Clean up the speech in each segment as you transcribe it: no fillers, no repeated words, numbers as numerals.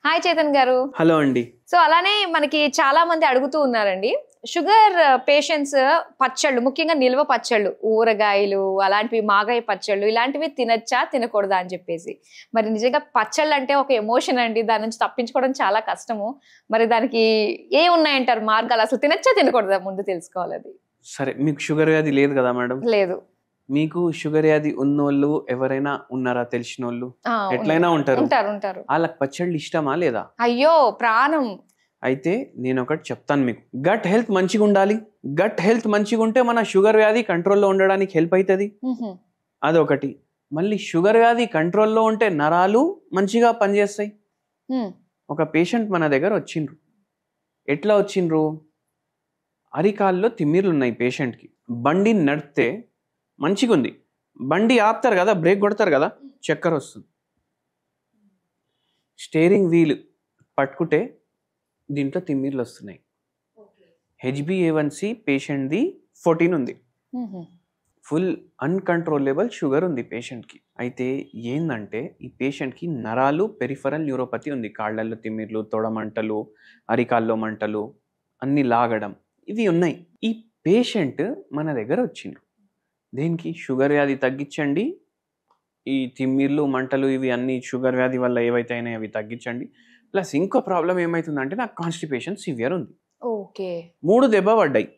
Hi Chetan గారు. Hello అండి. So అలానే మనకి చాలా మంది అడుగుతూ ఉన్నారండి, షుగర్ పేషెంట్స్ పచ్చళ్ళు, ముఖ్యంగా నిల్వ పచ్చళ్ళు, ఊరగాయలు అలాంటివి, మాగాయ పచ్చళ్ళు ఇలాంటివి తినచ్చా తినకూడదా అని చెప్పేసి. మరి నిజంగా పచ్చళ్ళు అంటే ఒక ఎమోషన్ అండి, దాని నుంచి తప్పించుకోవడం చాలా కష్టము. మరి దానికి ఏ ఉన్నాయంటారు మార్గాలు? అసలు తినచ్చా తినకూడదా ముందు తెలుసుకోవాలి. అది సరే, మీకు షుగర్ వ్యాధి లేదు కదా మేడం? లేదు. మీకు షుగర్ వ్యాధి ఉన్నోళ్ళు ఎవరైనా ఉన్నారా? తెలిసినోళ్ళు ఎట్లయినా ఉంటారు. వాళ్ళకి పచ్చళ్ళు ఇష్టమా లేదా? అయ్యో ప్రాణం. అయితే నేను ఒకటి చెప్తాను మీకు. గట్ హెల్త్ మంచిగా ఉండాలి. గట్ హెల్త్ మంచిగా ఉంటే మన షుగర్ వ్యాధి కంట్రోల్లో ఉండడానికి హెల్ప్ అవుతుంది. అదొకటి. మళ్ళీ షుగర్ వ్యాధి కంట్రోల్లో ఉంటే నరాలు మంచిగా పనిచేస్తాయి. ఒక పేషెంట్ మన దగ్గర వచ్చిండ్రు. ఎట్లా వచ్చిండ్రు? అరికాల్లో తిమ్మిర్లు ఉన్నాయి పేషెంట్కి. బండి నడితే మంచిగా ఉంది, బండి ఆపుతారు కదా, బ్రేక్ కొడతారు కదా, చక్కెర వస్తుంది. స్టీరింగ్ వీల్ పట్టుకుంటే దీంట్లో తిమ్మిర్లు వస్తున్నాయి. HbA1c పేషెంట్ది 14 ఉంది. ఫుల్ అన్కంట్రోలబుల్ షుగర్ ఉంది పేషెంట్కి. అయితే ఏంటంటే ఈ పేషెంట్కి నరాలు పెరిఫరల్ న్యూరోపతి ఉంది. కాళ్ళల్లో తిమ్మిర్లు, తొడ మంటలు, అరికాల్లో మంటలు, అన్ని లాగడం, ఇవి ఉన్నాయి. ఈ పేషెంట్ మన దగ్గర వచ్చిండ్రు. దేనికి? షుగర్ వ్యాధి తగ్గించండి, ఈ తిమ్మిర్లు మంటలు ఇవి అన్ని షుగర్ వ్యాధి వల్ల ఏవైతే అయినాయి అవి తగ్గించండి. ప్లస్ ఇంకో ప్రాబ్లం ఏమవుతుందంటే నాకు కాన్స్టిపేషన్ సివియర్ ఉంది. ఓకే. 3 దెబ్బ పడ్డాయి.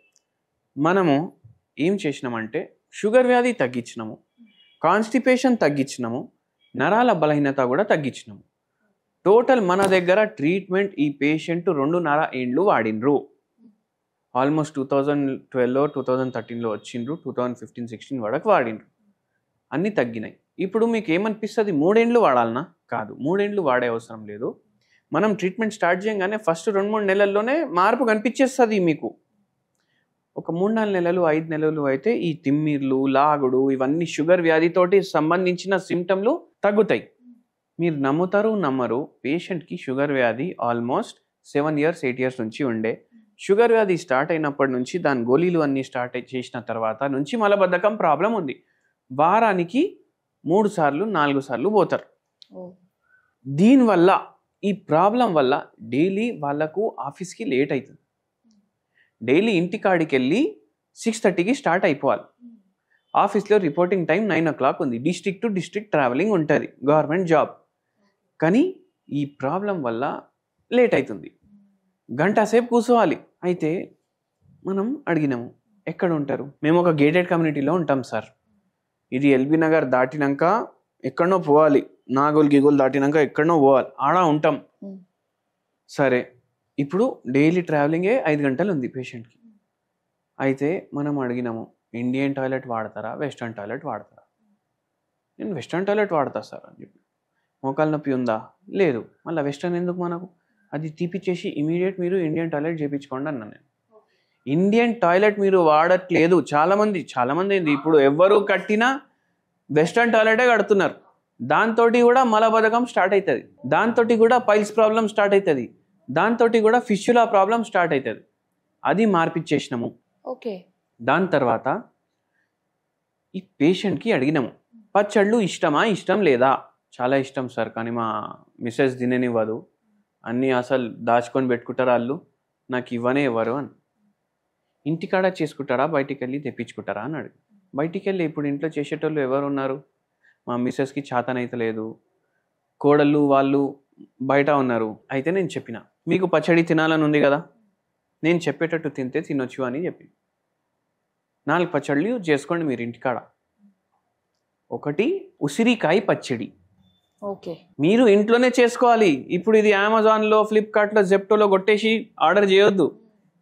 మనము ఏం చేసినామంటే షుగర్ వ్యాధి తగ్గించినాము, కాన్స్టిపేషన్ తగ్గించినాము, నరాల బలహీనత కూడా తగ్గించినాము. టోటల్ మన దగ్గర ట్రీట్మెంట్ ఈ పేషెంట్ 2.5 ఏండ్లు వాడినరు. ఆల్మోస్ట్ 2012 2013లో వచ్చిండ్రు, 2015-16 వరకు వాడినరు. అన్నీ తగ్గినాయి. ఇప్పుడు మీకు ఏమనిపిస్తుంది? 3 ఏండ్లు వాడాలనా? కాదు, 3 ఏండ్లు వాడే అవసరం లేదు. మనం ట్రీట్మెంట్ స్టార్ట్ చేయగానే ఫస్ట్ 2-3 నెలల్లోనే మార్పు కనిపించేస్తుంది మీకు. ఒక 3-4 నెలలు 5 నెలలు అయితే ఈ తిమ్మిర్లు, లాగుడు ఇవన్నీ షుగర్ వ్యాధితోటి సంబంధించిన సిమ్టమ్లు తగ్గుతాయి. మీరు నమ్ముతారు నమ్మరు, పేషెంట్కి షుగర్ వ్యాధి ఆల్మోస్ట్ 7 years 8 years నుంచి ఉండే. షుగర్ వ్యాధి స్టార్ట్ అయినప్పటి నుంచి దాని గోళీలు అన్నీ స్టార్ట్ చేసిన తర్వాత నుంచి మలబద్ధకం ప్రాబ్లం ఉంది. వారానికి 3 సార్లు 4 సార్లు పోతారు. దీనివల్ల ఈ ప్రాబ్లం వల్ల డైలీ వాళ్ళకు ఆఫీస్కి లేట్ అవుతుంది. డైలీ ఇంటికాడికి వెళ్ళి 6:30కి స్టార్ట్ అయిపోవాలి. ఆఫీస్లో రిపోర్టింగ్ టైం 9 o'clock ఉంది. డిస్ట్రిక్ట్ టు డిస్ట్రిక్ట్ ట్రావెలింగ్ ఉంటుంది, గవర్నమెంట్ జాబ్. కానీ ఈ ప్రాబ్లం వల్ల లేట్ అవుతుంది, గంట సేపు కూర్చోవాలి. అయితే మనం అడిగినాము, ఎక్కడ ఉంటారు? మేము ఒక గేటెడ్ కమ్యూనిటీలో ఉంటాం సార్. ఇది ఎల్బీ నగర్ దాటినాక ఎక్కడనో పోవాలి, నాగోల్ గిగోల్ దాటినాక ఎక్కడనో పోవాలి, ఆడ ఉంటాం. సరే, ఇప్పుడు డైలీ ట్రావెలింగే 5 గంటలు ఉంది పేషెంట్కి. అయితే మనం అడిగినాము, ఇండియన్ టాయిలెట్ వాడతారా, వెస్టర్న్ టాయిలెట్ వాడతారా? నేను వెస్టర్న్ టాయిలెట్ వాడతా సార్ అని చెప్పి. మోకాలు నొప్పి ఉందా? లేదు. మళ్ళీ వెస్టర్న్ ఎందుకు మనకు? అది తీపిచ్చేసి ఇమీడియట్ మీరు ఇండియన్ టాయిలెట్ చేయించుకోండి అన్నా నేను. ఇండియన్ టాయిలెట్ మీరు వాడట్లేదు. చాలామంది ఇప్పుడు ఎవరు కట్టినా వెస్టర్న్ టాయిలెటే కడుతున్నారు. దాంతో కూడా మలబద్ధకం స్టార్ట్ అవుతుంది, దాంతో కూడా పైల్స్ ప్రాబ్లం స్టార్ట్ అవుతుంది, దాంతో కూడా ఫిష్యులా ప్రాబ్లం స్టార్ట్ అవుతుంది. అది మార్పిచ్చేసినాము. ఓకే. దాని తర్వాత ఈ పేషెంట్కి అడిగినాము, పచ్చళ్ళు ఇష్టమా, ఇష్టం లేదా? చాలా ఇష్టం సార్, కానీ మా మిస్సెస్ తిననివ్వదు, అన్నీ అసలు దాచుకొని పెట్టుకుంటారు వాళ్ళు, నాకు ఇవ్వనే ఇవ్వరు అని. ఇంటికాడ చేసుకుంటారా, బయటికి వెళ్ళి తెప్పించుకుంటారా అని అడిగి. బయటికి వెళ్ళి ఇప్పుడు ఇంట్లో చేసేటోళ్ళు ఎవరు ఉన్నారు? మా మిస్సెస్కి చేతనైతే లేదు, కోడళ్ళు వాళ్ళు బయట ఉన్నారు. అయితే నేను చెప్పిన, మీకు పచ్చడి తినాలని ఉంది కదా, నేను చెప్పేటట్టు తింటే తినొచ్చు అని చెప్పి 4 పచ్చళ్ళు చేసుకోండి మీరు ఇంటికాడ. ఒకటి ఉసిరికాయ పచ్చడి. ఓకే. మీరు ఇంట్లోనే చేసుకోవాలి. ఇప్పుడు ఇది అమెజాన్లో, ఫ్లిప్కార్ట్లో, జెప్టోలో కొట్టేసి ఆర్డర్ చేయొద్దు,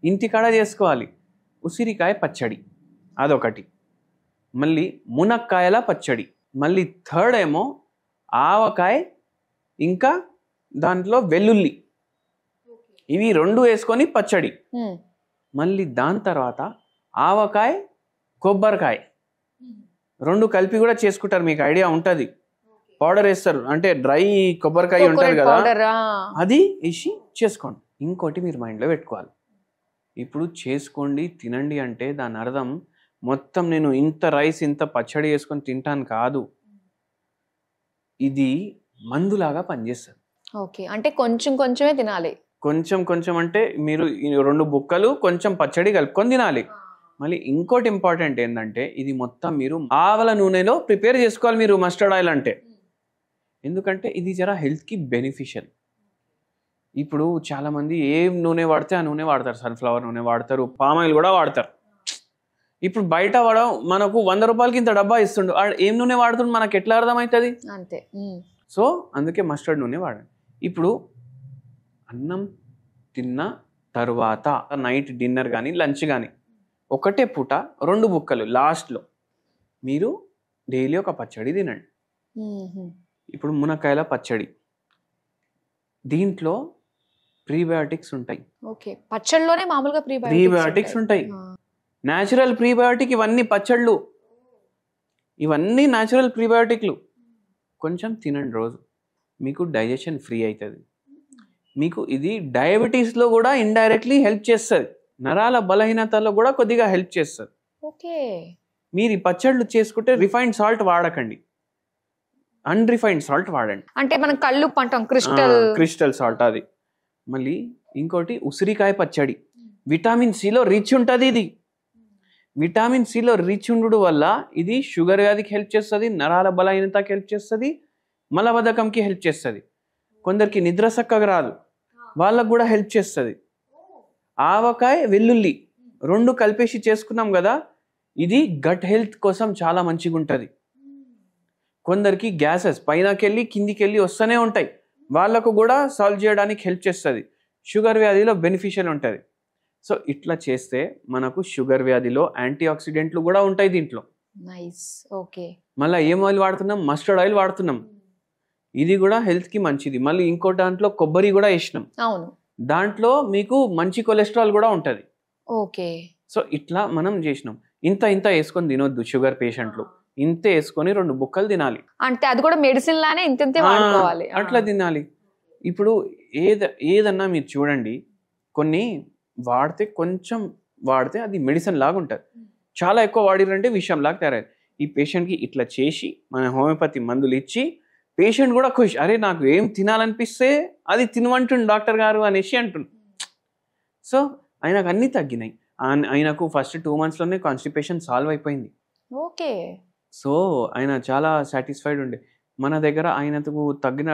ఇంటికాడ చేసుకోవాలి. ఉసిరికాయ పచ్చడి అదొకటి. మళ్ళీ మునక్కాయల పచ్చడి. మళ్ళీ థర్డ్ ఏమో ఆవకాయ, ఇంకా దాంట్లో వెల్లుల్లి, ఇవి 2 వేసుకొని పచ్చడి. మళ్ళీ దాని తర్వాత ఆవకాయ, కొబ్బరికాయ 2 కలిపి కూడా చేసుకుంటారు, మీకు ఐడియా ఉంటుంది. పౌడర్ వేస్తారు, అంటే డ్రై కొబ్బరికాయ ఉంటుంది కదా, అది వేసి చేసుకోండి. ఇంకోటి మీరు మైండ్లో పెట్టుకోవాలి, ఇప్పుడు చేసుకోండి తినండి అంటే దాని అర్థం మొత్తం నేను ఇంత రైస్ ఇంత పచ్చడి వేసుకొని తింటాను కాదు. ఇది మందులాగా పనిచేస్తుంది. ఓకే, అంటే కొంచెం కొంచెమే తినాలి. కొంచెం కొంచెం అంటే మీరు ఈ 2 బుక్కలు కొంచెం పచ్చడి కలుపుకొని తినాలి. మళ్ళీ ఇంకోటి ఇంపార్టెంట్ ఏంటంటే ఇది మొత్తం మీరు ఆవల నూనెలో ప్రిపేర్ చేసుకోవాలి మీరు మస్టర్డ్ ఆయిల్ అంటే. ఎందుకంటే ఇది జర హెల్త్కి బెనిఫిషియల్. ఇప్పుడు చాలామంది ఏం నూనె వాడితే ఆ నూనె వాడతారు. సన్ఫ్లవర్ నూనె వాడతారు, పామ్ ఆయిల్ కూడా వాడతారు. ఇప్పుడు బయట మనకు 100 రూపాయలకి ఇంత డబ్బా ఇస్తుండు, ఏం నూనె వాడుతుండు మనకు ఎట్లా అర్థమవుతుంది? అంతే. సో అందుకే మస్టర్డ్ నూనె వాడండి. ఇప్పుడు అన్నం తిన్న తర్వాత నైట్ డిన్నర్ కానీ లంచ్ కానీ ఒకటే పూట 2 బుక్కలు లాస్ట్లో మీరు డైలీ ఒక పచ్చడి తినండి. ఇప్పుడు మునక్కాయల పచ్చడి, దీంట్లో ప్రీబయోటిక్స్ ఉంటాయి. ఓకే, పచ్చళ్ళలోనే మామూలుగా ప్రీబయోటిక్స్ ఉంటాయి. న్యాచురల్ ప్రీబయోటిక్ ఇవన్నీ పచ్చళ్ళు, ఇవన్నీ న్యాచురల్ ప్రీబయోటిక్లు. కొంచెం తినండి రోజు, మీకు డైజెషన్ ఫ్రీ అవుతుంది. మీకు ఇది డయాబెటీస్లో కూడా ఇండైరెక్ట్లీ హెల్ప్ చేస్తుంది, నరాల బలహీనతలో కూడా కొద్దిగా హెల్ప్ చేస్తుంది. ఓకే, మీరు ఈ పచ్చళ్ళు చేసుకుంటే రిఫైన్డ్ సాల్ట్ వాడకండి, అన్రిఫైన్డ్ సాల్ట్ వాడండి. అంటే మనం కళ్ళు పంటాం క్రిస్టల్ సాల్ట్ అది. మళ్ళీ ఇంకోటి ఉసిరికాయ పచ్చడి, విటమిన్ సిలో రిచ్ ఉంటుంది. ఇది విటమిన్ సిలో రిచ్ ఉండడం వల్ల ఇది షుగర్ వ్యాధికి హెల్ప్ చేస్తుంది, నరాల బలహీనతకి హెల్ప్ చేస్తుంది, మలబద్ధకంకి హెల్ప్ చేస్తుంది. కొందరికి నిద్ర చక్కగా రాదు, వాళ్ళకు కూడా హెల్ప్ చేస్తుంది. ఆవకాయ వెల్లుల్లి 2 కలిపేసి చేసుకున్నాం కదా, ఇది గట్ హెల్త్ కోసం చాలా మంచిగా ఉంటుంది. కొందరికి గ్యాసెస్ పైనకెళ్ళి కిందికెళ్ళి వస్తూనే ఉంటాయి, వాళ్ళకు కూడా సాల్వ్ చేయడానికి హెల్ప్ చేస్తుంది. షుగర్ వ్యాధిలో బెనిఫిషియల్ ఉంటుంది. సో ఇట్లా చేస్తే మనకు షుగర్ వ్యాధిలో యాంటీ ఆక్సిడెంట్లు కూడా ఉంటాయి దీంట్లో. నైస్. ఓకే, మళ్ళీ ఏం ఆయిల్ వాడుతున్నాం? మస్టర్డ్ ఆయిల్ వాడుతున్నాం, ఇది కూడా హెల్త్కి మంచిది. మళ్ళీ ఇంకో దాంట్లో కొబ్బరి కూడా వేసినాం, అవును, దాంట్లో మీకు మంచి కొలెస్ట్రాల్ కూడా ఉంటుంది. ఓకే, సో ఇట్లా మనం చేసినాం. ఇంత ఇంత వేసుకొని తినొద్దు షుగర్ పేషెంట్లు, ఇంత వేసుకొని 2 బుక్కలు తినాలి. అంటే అది కూడా మెడిసిన్ లానే ఇంతే వాడుకోవాలి, అట్లా తినాలి. ఇప్పుడు ఏదన్నా మీరు చూడండి, కొన్ని వాడితే కొంచెం వాడితే అది మెడిసిన్ లాగా ఉంటుంది, చాలా ఎక్కువ వాడిరంటే విషయం లాగా తయారయ్యేది. ఈ పేషెంట్కి ఇట్లా చేసి మన హోమియోపతి మందులు ఇచ్చి పేషెంట్ కూడా ఖుషి, అరే నాకు ఏం తినాలనిపిస్తే అది తినమంటుండు డాక్టర్ గారు అనేసి అంటుండు. సో ఆయనకు అన్నీ తగ్గినాయి. ఆయనకు ఫస్ట్ 2 monthsలోనే కాన్స్టిపేషన్ సాల్వ్ అయిపోయింది. ఓకే, సో ఆయన చాలా సాటిస్ఫైడ్ ఉండే. మన దగ్గర ఆయనకు తగ్గిన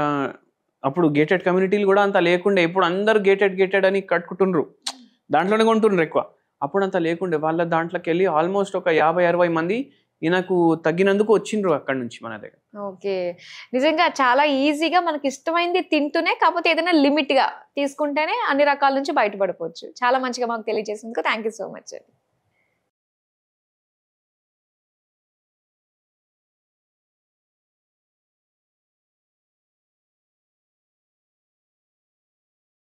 అప్పుడు గేటెడ్ కమ్యూనిటీలు కూడా అంత లేకుండే, ఇప్పుడు అందరు గేటెడ్ అని కట్టుకుంటుండ్రు, దాంట్లోనే కొంటుండ్రు ఎక్కువ. అప్పుడు అంత లేకుండే, వాళ్ళ దాంట్లోకి వెళ్ళి ఆల్మోస్ట్ ఒక 50-60 మంది ఈయనకు తగ్గినందుకు వచ్చిండ్రు అక్కడ నుంచి మన దగ్గర. ఓకే, నిజంగా చాలా ఈజీగా మనకి ఇష్టమైంది తింటూనే, కాకపోతే ఏదైనా లిమిట్ గా తీసుకుంటేనే అన్ని రకాల నుంచి బయటపడిపోవచ్చు. చాలా మంచిగా మాకు తెలియజేసినందుకు థ్యాంక్ యూ సో మచ్.